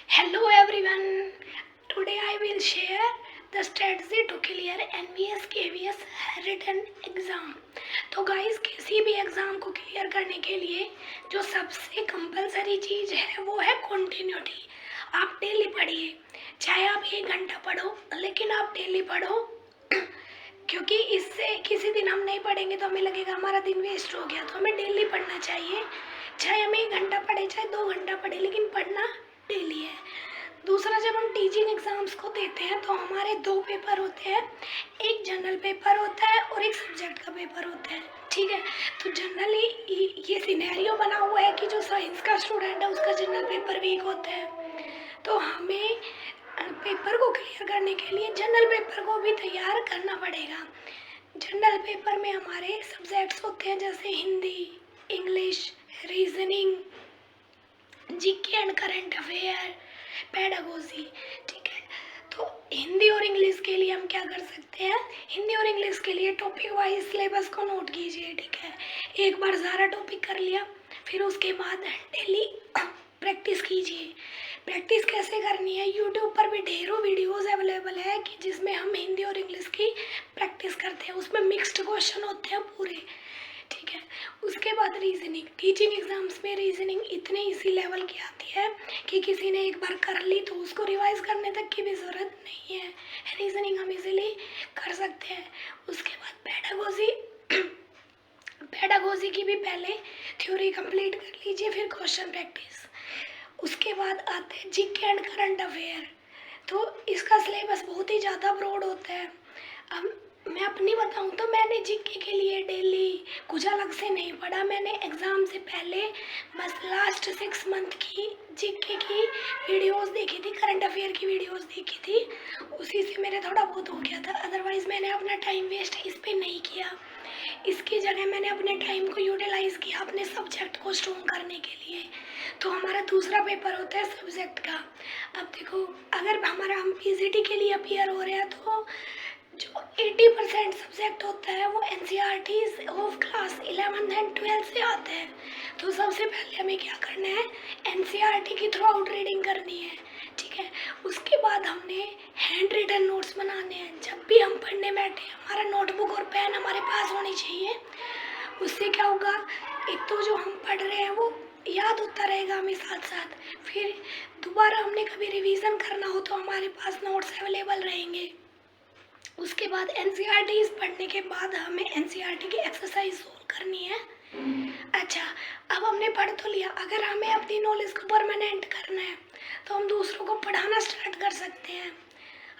Hello everyone. Today I will share the strategy to clear NVS KVS written exam. तो guys किसी भी exam को clear करने के लिए जो सबसे कंपलसरी चीज़ है वो है कंटिन्यूटी। आप डेली पढ़िए, चाहे आप 1 घंटा पढ़ो, लेकिन आप डेली पढ़ो क्योंकि इससे किसी दिन हम नहीं पढ़ेंगे तो हमें लगेगा हमारा दिन वेस्ट हो गया। तो हमें डेली पढ़ना चाहिए, चाहे हम 1 घंटा पढ़े चाहे 2 घंटा पढ़े, लेकिन पढ़ना डेली है। दूसरा, जब हम टीचिंग एग्ज़ाम्स को देते हैं तो हमारे 2 पेपर होते हैं, एक जनरल पेपर होता है और एक सब्जेक्ट का पेपर होता है। ठीक है, तो जनरली ये सिनेरियो बना हुआ है कि जो साइंस का स्टूडेंट है उसका जनरल पेपर वीक होता है, तो हमें पेपर को क्लियर करने के लिए जनरल पेपर को भी तैयार करना पड़ेगा। जनरल पेपर में हमारे सब्जेक्ट्स होते हैं जैसे Hindi, English, reasoning, GK and current affair, pedagogy. ठीक है, तो हिंदी और इंग्लिश के लिए हम क्या कर सकते हैं, हिंदी और इंग्लिश के लिए टॉपिक वाइज सिलेबस को नोट कीजिए। ठीक है, एक बार सारा टॉपिक कर लिया, फिर उसके बाद डेली प्रैक्टिस कीजिए। प्रैक्टिस कैसे करनी है, यूट्यूब पर भी ढेरों वीडियोस अवेलेबल है कि जिसमें हम हिंदी और इंग्लिश की प्रैक्टिस करते हैं, उसमें मिक्स्ड क्वेश्चन होते हैं पूरे। ठीक है, उसके बाद रीजनिंग। टीचिंग एग्जाम्स में रीजनिंग इतने इसी लेवल की आती है कि किसी ने एक बार कर ली तो उसको रिवाइज करने तक की भी ज़रूरत नहीं है, रीजनिंग हम इजीली कर सकते हैं। उसके बाद पेडागोजी। पेडागोजी की भी पहले थ्योरी कंप्लीट कर लीजिए, फिर क्वेश्चन प्रैक्टिस। उसके बाद आते हैं जीके एंड करंट अफेयर। तो इसका सिलेबस बहुत ही ज़्यादा ब्रॉड होता है। अब मैं अपनी बताऊं तो मैंने जीके के लिए डेली कुछ अलग से नहीं पढ़ा, मैंने एग्ज़ाम से पहले बस लास्ट 6 मंथ की जीके की वीडियोस देखी थी, करंट अफेयर की वीडियोस देखी थी, उसी से मेरे थोड़ा बहुत हो गया था। अदरवाइज़ मैंने अपना टाइम वेस्ट इस पर नहीं किया, इसकी जगह मैंने अपने टाइम को यूटिलाइज़ किया अपने सब्जेक्ट को स्ट्रॉन्ग करने के लिए। तो हमारा दूसरा पेपर होता है सब्जेक्ट का। अब देखो, अगर हम पीजीटी के लिए अपियर हो रहे हैं तो जो 80% सब्जेक्ट होता है वो एनसीईआरटी ऑफ क्लास 11 एंड 12 से आते हैं। तो सबसे पहले हमें क्या करना है, एनसीईआरटी की थ्रू आउट रीडिंग करनी है। ठीक है, उसके बाद हमने हैंड रिटन नोट्स बनाने हैं। जब भी हम पढ़ने बैठे हमारा नोटबुक और पेन हमारे पास होनी चाहिए। उससे क्या होगा, एक तो जो हम पढ़ रहे हैं वो याद होता रहेगा हमें साथ साथ, फिर दोबारा हमने कभी रिवीजन करना हो तो हमारे पास नोट्स अवेलेबल रहेंगे। उसके बाद एनसीईआरटी पढ़ने के बाद हमें एनसीईआरटी की एक्सरसाइज सोल्व करनी है। अच्छा, अब हमने पढ़ तो लिया, अगर हमें अपनी नॉलेज को परमानेंट करना है तो हम दूसरों को पढ़ाना स्टार्ट कर सकते हैं।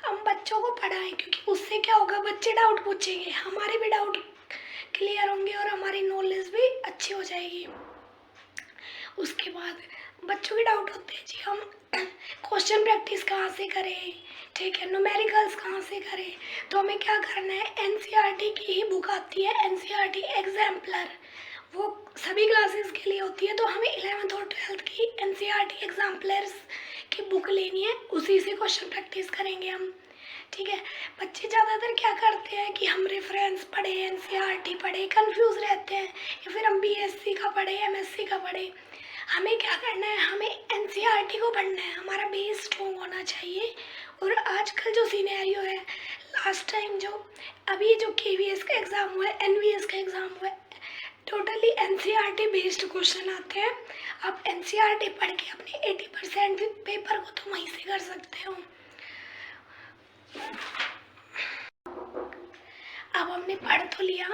हम बच्चों को पढ़ाएं, क्योंकि उससे क्या होगा, बच्चे डाउट पूछेंगे, हमारे भी डाउट क्लियर होंगे और हमारी नॉलेज भी अच्छी हो जाएगी। उसके बाद बच्चों के डाउट होते हैं जी हम क्वेश्चन प्रैक्टिस कहाँ से करें, ठीक है, न्यूमेरिकल्स कहाँ से करें। तो हमें क्या करना है, एनसीईआरटी की ही बुक आती है, एनसीईआरटी एग्जाम्पलर, वो सभी क्लासेस के लिए होती है। तो हमें 11th और 12th की एनसीईआरटी एग्जाम्पलर्स की बुक लेनी है, उसी से क्वेश्चन प्रैक्टिस करेंगे हम। ठीक है, बच्चे ज़्यादातर क्या करते हैं कि हम रेफरेंस पढ़े, एनसीईआरटी पढ़े, कंफ्यूज रहते हैं, या फिर हम बीएससी का पढ़े, एमएससी का पढ़े। हमें क्या करना है, हमें एनसीईआरटी को पढ़ना है, हमारा बेस स्ट्रॉन्ग होना चाहिए। और आजकल जो सिनेरियो है, लास्ट टाइम जो अभी जो केवीएस का एग्ज़ाम हुआ है, एनवीएस का एग्ज़ाम हुआ है, टोटली एनसीईआरटी बेस्ड क्वेश्चन आते हैं। आप एनसीईआरटी पढ़ के अपने 80% पेपर को तो वहीं से कर सकते हो। अब हमने पढ़ तो लिया,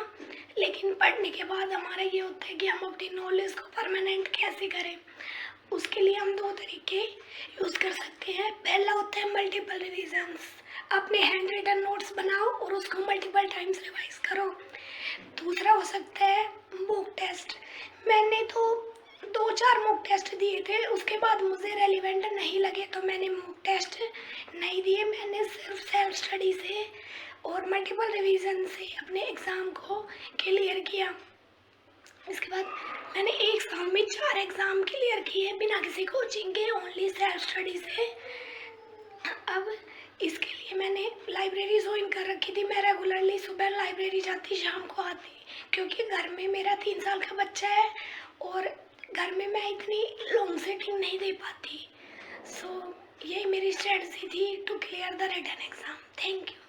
लेकिन पढ़ने के बाद हमारा ये होता है कि हम अपनी नॉलेज को परमानेंट कैसे करें। उसके लिए हम 2 तरीके यूज़ कर सकते हैं। पहला होता है मल्टीपल रिविजन्स, अपने हैंड रिटन नोट्स बनाओ और उसको मल्टीपल टाइम्स रिवाइज करो। दूसरा हो सकता है मॉक टेस्ट। मैंने तो 2-4 मॉक टेस्ट दिए थे, उसके बाद मुझे रेलिवेंट नहीं लगे तो मैंने मॉक टेस्ट नहीं दिए। मैंने सिर्फ सेल्फ स्टडी से और मल्टीपल रिवीजन से अपने एग्ज़ाम को क्लियर किया। इसके बाद मैंने 1 साल में 4 एग्ज़ाम क्लियर किए बिना किसी कोचिंग के, ओनली सेल्फ स्टडी से। अब इसके लिए मैंने लाइब्रेरी ज्वाइन कर रखी थी। मैं रेगुलरली सुबह लाइब्रेरी जाती, शाम को आती, क्योंकि घर में मेरा 3 साल का बच्चा है और घर में मैं इतनी लॉन्ग सेटिंग नहीं दे पाती। सो यही मेरी स्ट्रेटजी थी to clear the written exam. Thank you.